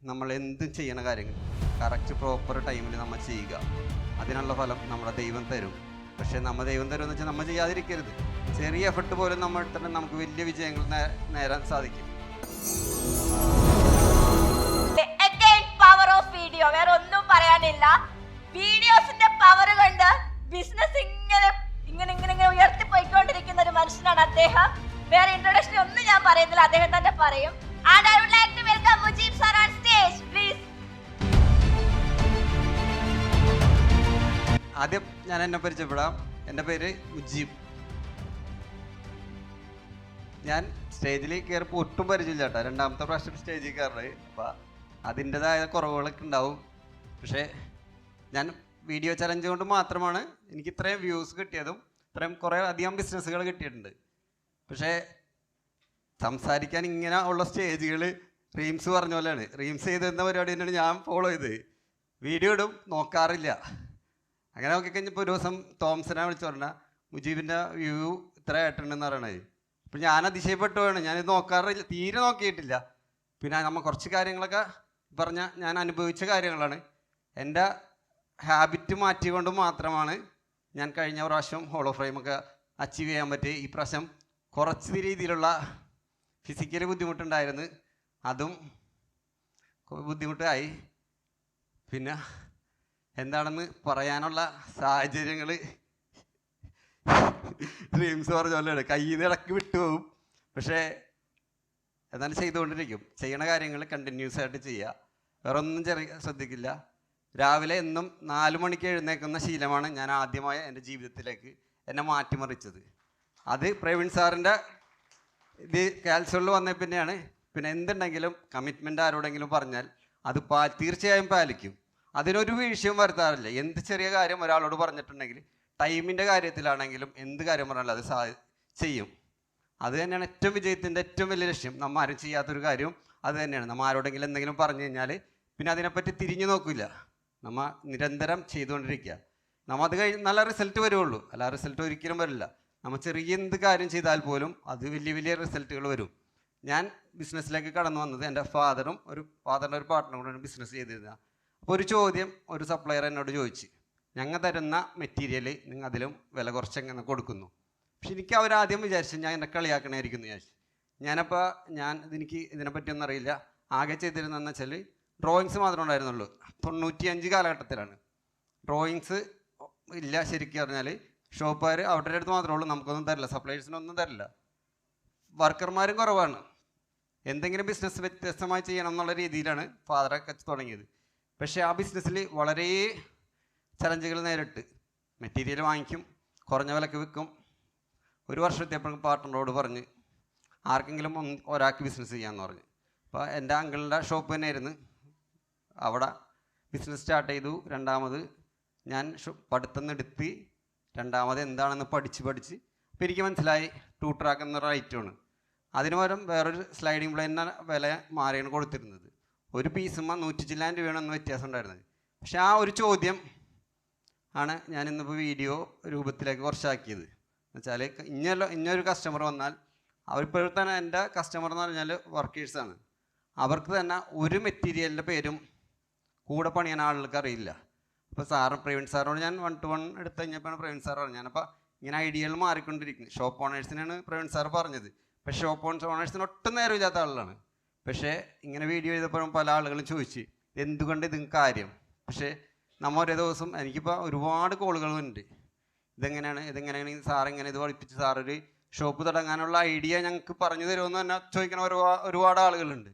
നമ്മൾ എന്തും ചെയ്യുന്ന കാര്യങ്ങൾ കറക്റ്റ് പ്രോപ്പർ ടൈമിൽ നമ്മൾ ചെയ്യുക. അതിനുള്ള ഫലം നമ്മുടെ ദൈവം തരും. പക്ഷേ നമ്മൾ ദൈവം തരുമെന്ന് വെച്ചാൽ നമ്മൾ ചെയ്യാതിരിക്കരുത്. ചെറിയ എഫർട്ട് പോലും നമ്മൾ എടുത്തിട്ട് നമുക്ക് വലിയ വിജയങ്ങൾ നേടാൻ സാധിക്കും. പവർ ഓഫ് വീഡിയോ, വേറെ ഒന്നും പറയാനില്ല. വീഡിയോസിന്റെ പവർ കൊണ്ട് ബിസിനസ് ഇങ്ങനെ ഇങ്ങനെ ഇങ്ങനെ ഇങ്ങനെ ഉയർത്തിപ്പോയിക്കൊണ്ടിരിക്കുന്ന ഒരു മനുഷ്യനാണ് അദ്ദേഹം. വേറെ ഇൻട്രൊഡക്ഷൻ ഒന്നും ഞാൻ പറയുന്നില്ല, അദ്ദേഹം തന്നെ പറയും. And I would like to welcome Mujib sir on stage, please. ആദ്യം ഞാൻ എന്നെ പരിചയപ്പെടാം. എൻ്റെ പേര് മുജീബ്. ഞാൻ സ്റ്റേജിൽ കയറിപ്പോൾ ഒട്ടും പരിചയമില്ല കേട്ടോ. രണ്ടാമത്തെ പ്രാവശ്യം സ്റ്റേജിൽ കയറുന്നത്. അപ്പോൾ അതിൻ്റെതായ കുറവുകളൊക്കെ ഉണ്ടാവും. പക്ഷേ ഞാൻ വീഡിയോ ചലഞ്ച് കൊണ്ട് മാത്രമാണ് എനിക്ക് ഇത്രയും വ്യൂസ് കിട്ടിയതും ഇത്രയും കുറേ അധികം ബിസിനസ്സുകൾ കിട്ടിയിട്ടുണ്ട്. പക്ഷേ സംസാരിക്കാൻ ഇങ്ങനെ ഉള്ള സ്റ്റേജുകൾ റീംസ് പറഞ്ഞ പോലെയാണ്. റീംസ് ചെയ്തിരുന്ന പരിപാടി തന്നെയാണ് ഞാൻ ഫോളോ ചെയ്ത്. വീഡിയോ ഇടും, നോക്കാറില്ല. അങ്ങനെ നോക്കിക്കഴിഞ്ഞപ്പോൾ ഒരു ദിവസം തോംസനെ വിളിച്ചു പറഞ്ഞാൽ മുജീബിൻ്റെ വ്യൂ ഇത്ര ആയിട്ടുണ്ടെന്ന് പറയണത്. അപ്പോൾ ഞാൻ അതിശയപ്പെട്ടു വേണം. ഞാനിത് നോക്കാറില്ല, തീരെ നോക്കിയിട്ടില്ല. പിന്നെ നമ്മൾ കുറച്ച് കാര്യങ്ങളൊക്കെ പറഞ്ഞാൽ ഞാൻ അനുഭവിച്ച കാര്യങ്ങളാണ്. എൻ്റെ ഹാബിറ്റ് മാറ്റിക്കൊണ്ട് മാത്രമാണ് ഞാൻ കഴിഞ്ഞ പ്രാവശ്യം ഹോളോ ഫ്രെയിമൊക്കെ അച്ചീവ് ചെയ്യാൻ പറ്റി. ഈ പ്രാവശ്യം കുറച്ച് രീതിയിലുള്ള ഫിസിക്കലി ബുദ്ധിമുട്ടുണ്ടായിരുന്നു, അതും ബുദ്ധിമുട്ടായി. പിന്നെ എന്താണെന്ന് പറയാനുള്ള സാഹചര്യങ്ങൾ ഡ്രീംസ് പറഞ്ഞ പോലെയാണ്, കയ്യിൽ നിന്ന് ഇടയ്ക്ക് വിട്ടുപോകും. പക്ഷേ എന്നാലും ചെയ്തുകൊണ്ടിരിക്കും. ചെയ്യണ കാര്യങ്ങൾ കണ്ടിന്യൂസ് ആയിട്ട് ചെയ്യുക, വേറെ ഒന്നും ശ്രദ്ധിക്കില്ല. രാവിലെ എന്നും 4 മണിക്ക് എഴുന്നേൽക്കുന്ന ശീലമാണ് ഞാൻ ആദ്യമായി എൻ്റെ ജീവിതത്തിലേക്ക് എന്നെ മാറ്റിമറിച്ചത്. അത് പ്രവീൺ സാറിൻ്റെ ഇത് കാൽസ്യൂളിൽ വന്ന പിന്നെയാണ്. പിന്നെ എന്തുണ്ടെങ്കിലും കമ്മിറ്റ്മെൻ്റ് ആരോടെങ്കിലും പറഞ്ഞാൽ അത് തീർച്ചയായും പാലിക്കും. അതിനൊരു വീഴ്ചയും വരുത്താറില്ല. എന്ത് ചെറിയ കാര്യം ഒരാളോട് പറഞ്ഞിട്ടുണ്ടെങ്കിൽ ടൈമിൻ്റെ കാര്യത്തിലാണെങ്കിലും എന്ത് കാര്യം പറഞ്ഞാലും അത് ചെയ്യും. അത് തന്നെയാണ് ഏറ്റവും വിജയത്തിൻ്റെ ഏറ്റവും വലിയ ലക്ഷ്യം. നമ്മൾ ആരും ചെയ്യാത്തൊരു കാര്യവും അത് തന്നെയാണ്. നമ്മൾ ആരോടെങ്കിലും എന്തെങ്കിലും പറഞ്ഞു കഴിഞ്ഞാൽ പിന്നെ അതിനെപ്പറ്റി തിരിഞ്ഞു നോക്കില്ല. നമ്മൾ നിരന്തരം ചെയ്തുകൊണ്ടിരിക്കുക. നമ്മൾ അത് കഴിഞ്ഞ് നല്ല റിസൾട്ട് വരുള്ളൂ, അല്ല റിസൾട്ട് ഒരിക്കലും വരില്ല. നമ്മൾ ചെറിയ എന്ത് കാര്യം ചെയ്താൽ പോലും അത് വലിയ വലിയ റിസൾട്ടുകൾ വരും. ഞാൻ ബിസിനസ്സിലേക്ക് കടന്നു വന്നത് എൻ്റെ ഫാദറിൻ്റെ ഒരു പാർട്ട്ണർ കൂടെ ബിസിനസ് ചെയ്തിരുന്ന. അപ്പോൾ ഒരു ചോദ്യം ഒരു സപ്ലയർ എന്നോട് ചോദിച്ച്, ഞങ്ങൾ തരുന്ന മെറ്റീരിയൽ നിങ്ങൾ അതിലും വില കുറച്ചെങ്ങനെ കൊടുക്കുന്നു? പക്ഷെ എനിക്ക് അവരാദ്യം വിചാരിച്ചു ഞാൻ എന്നെ കളിയാക്കണമായിരിക്കും എന്ന് വിചാരിച്ചു. ഞാനപ്പോൾ എനിക്ക് ഇതിനെപ്പറ്റിയൊന്നും അറിയില്ല. ആകെ ചെയ്തിരുന്നതെന്ന് വെച്ചാൽ ഡ്രോയിങ്സ് മാത്രമേ ഉണ്ടായിരുന്നുള്ളൂ. 95 കാലഘട്ടത്തിലാണ്. ഡ്രോയിങ്സ് ഇല്ല. ശരിക്കും പറഞ്ഞാൽ ഷോപ്പുകാർ അവരുടെ അടുത്ത് മാത്രമേ ഉള്ളൂ, നമുക്കൊന്നും തരില്ല, സപ്ലൈസിനൊന്നും തരില്ല. വർക്കർമാരും കുറവാണ്. എന്തെങ്കിലും ബിസിനസ് വ്യത്യസ്തമായി ചെയ്യണം എന്നുള്ള രീതിയിലാണ് ഫാദറൊക്കെ തുടങ്ങിയത്. പക്ഷേ ആ ബിസിനസ്സിൽ വളരെ ചലഞ്ചുകൾ നേരിട്ട്. മെറ്റീരിയൽ വാങ്ങിക്കും, കുറഞ്ഞ വിലക്ക് വിൽക്കും. ഒരു വർഷത്തെപ്പോഴും പാർട്ട്ണറോട് പറഞ്ഞ് ആർക്കെങ്കിലും ഒരാൾക്ക് ബിസിനസ് ചെയ്യാമെന്ന് പറഞ്ഞു. അപ്പോൾ എൻ്റെ അങ്കിളിൻ്റെ ഷോപ്പ് തന്നെയായിരുന്നു. അവിടെ ബിസിനസ് സ്റ്റാർട്ട് ചെയ്തു. രണ്ടാമത് ഞാൻ പഠിത്തം നിർത്തി രണ്ടാമത് എന്താണെന്ന് പഠിച്ച് അപ്പോൾ എനിക്ക് മനസ്സിലായി 2 ട്രാക്ക് എന്ന റൈറ്റാണ്. അതിന് പകരം വേറൊരു സ്ലൈഡിങ് പ്ലെയിന് വില മാറിയാണ് കൊടുത്തിരുന്നത്. ഒരു പീസുമ്മ 100 ചില്ലാൻ രൂപയാണെന്ന് വ്യത്യാസം ഉണ്ടായിരുന്നത്. പക്ഷേ ആ ഒരു ചോദ്യം ആണ് ഞാൻ ഇന്നിപ്പോൾ വീഡിയോ രൂപത്തിലേക്ക് കുറച്ചാക്കിയത്. എന്നുവെച്ചാൽ ഇന്നൊരു കസ്റ്റമർ വന്നാൽ അവരിപ്പോഴും തന്നെ എൻ്റെ കസ്റ്റമർ എന്ന് പറഞ്ഞാൽ വർക്കേഴ്സാണ്. അവർക്ക് തന്നെ ഒരു മെറ്റീരിയലിൻ്റെ പേരും കൂടെ പണിയാൻ ആളുകൾക്ക് അറിയില്ല. അപ്പോൾ പ്രവീൺ സാറിനോട് ഞാൻ 1 to 1 എടുത്ത് കഴിഞ്ഞപ്പോഴാണ് പ്രവീൺ സാർ പറഞ്ഞു. ഞാനപ്പോൾ ഇങ്ങനെ ഐഡിയകൾ മാറിക്കൊണ്ടിരിക്കുന്നത്. ഷോപ്പ് ഓണേഴ്സിനാണ് പ്രവീൺ സാർ പറഞ്ഞത്. പക്ഷേ ഷോപ്പ് ഓണേഴ്സിന് ഒട്ടും നേരമില്ലാത്ത ആളാണ്. പക്ഷേ ഇങ്ങനെ വീഡിയോ ചെയ്തപ്പോഴും പല ആളുകളും ചോദിച്ച് എന്തുകൊണ്ട് ഇത് കാര്യം. പക്ഷേ നമ്മൾ ഒരേ ദിവസം എനിക്കിപ്പോൾ ഒരുപാട് കോളുകളുണ്ട്. ഇതെങ്ങനെയാണ് സാർ ഇങ്ങനെ ഇത് പഠിപ്പിച്ച് സാറൊരു ഷോപ്പ് തുടങ്ങാനുള്ള ഐഡിയ ഞങ്ങൾക്ക് പറഞ്ഞു തരുമെന്ന് തന്നെ ചോദിക്കുന്ന ഒരുപാട് ആളുകളുണ്ട്.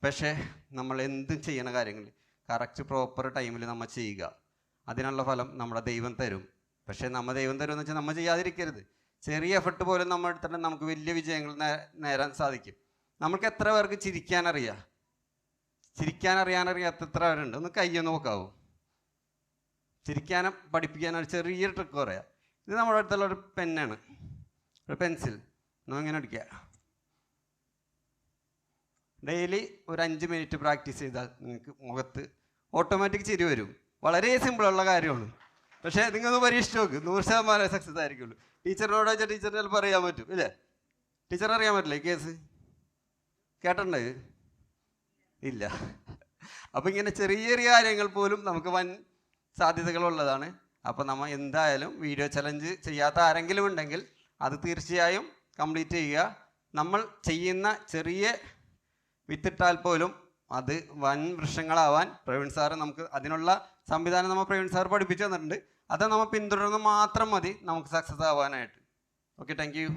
പക്ഷേ നമ്മൾ എന്തും ചെയ്യണ കാര്യങ്ങൾ കറക്റ്റ് പ്രോപ്പർ ടൈമിൽ നമ്മൾ ചെയ്യുക. അതിനുള്ള ഫലം നമ്മുടെ ദൈവം തരും. പക്ഷേ നമ്മൾ ദൈവം തരുമെന്ന് വെച്ചാൽ നമ്മൾ ചെയ്യാതിരിക്കരുത്. ചെറിയ എഫർട്ട് പോലും നമ്മൾ എടുത്തിട്ട് നമുക്ക് വലിയ വിജയങ്ങൾ നേടാൻ സാധിക്കും. നമുക്ക് എത്ര പേർക്ക് ചിരിക്കാനറിയാത്ത എത്ര പേരുണ്ട്? ഒന്ന് കയ്യൊന്ന് നോക്കാവൂ. ചിരിക്കാനും പഠിപ്പിക്കാനൊരു ചെറിയൊരു ട്രിക്ക് പറയാം. ഇത് നമ്മുടെ അടുത്തുള്ള ഒരു പെന്നാണ്, ഒരു പെൻസിൽ. ഇങ്ങനെ അടിക്കുക. ഡെയിലി ഒരു 5 മിനിറ്റ് പ്രാക്ടീസ് ചെയ്താൽ നിങ്ങൾക്ക് മുഖത്ത് ഓട്ടോമാറ്റിക് ചിരി വരും. വളരെ സിമ്പിളുള്ള കാര്യമാണ്. പക്ഷേ നിങ്ങളൊന്ന് പരീക്ഷിച്ച് നോക്ക്, 100% സക്സസ് ആയിരിക്കുള്ളൂ. ടീച്ചറിനോട് വെച്ചാൽ ടീച്ചറിന് ചിലപ്പോൾ അറിയാൻ പറ്റും, ഇല്ലേ? ടീച്ചർ അറിയാൻ പറ്റില്ല ഈ കേസ്? കേട്ടിട്ടുണ്ടോ? ഇല്ല. അപ്പം ഇങ്ങനെ ചെറിയ ചെറിയ കാര്യങ്ങൾ പോലും നമുക്ക് വൻ സാധ്യതകളുള്ളതാണ്. അപ്പോൾ നമ്മൾ എന്തായാലും വീഡിയോ ചലഞ്ച് ചെയ്യാത്ത ആരെങ്കിലും ഉണ്ടെങ്കിൽ അത് തീർച്ചയായും കംപ്ലീറ്റ് ചെയ്യുക. നമ്മൾ ചെയ്യുന്ന ചെറിയ വിത്തിട്ടാൽ പോലും അത് വൻ വൃക്ഷങ്ങളാവാൻ പ്രവീൺ സാറ് നമുക്ക് അതിനുള്ള സംവിധാനം നമ്മൾ പ്രവീൺ സാർ പഠിപ്പിച്ചു തന്നിട്ടുണ്ട്. അത് നമ്മൾ പിന്തുടർന്ന് മാത്രം മതി നമുക്ക് സക്സസ് ആവാനായിട്ട്. Okay, thank U.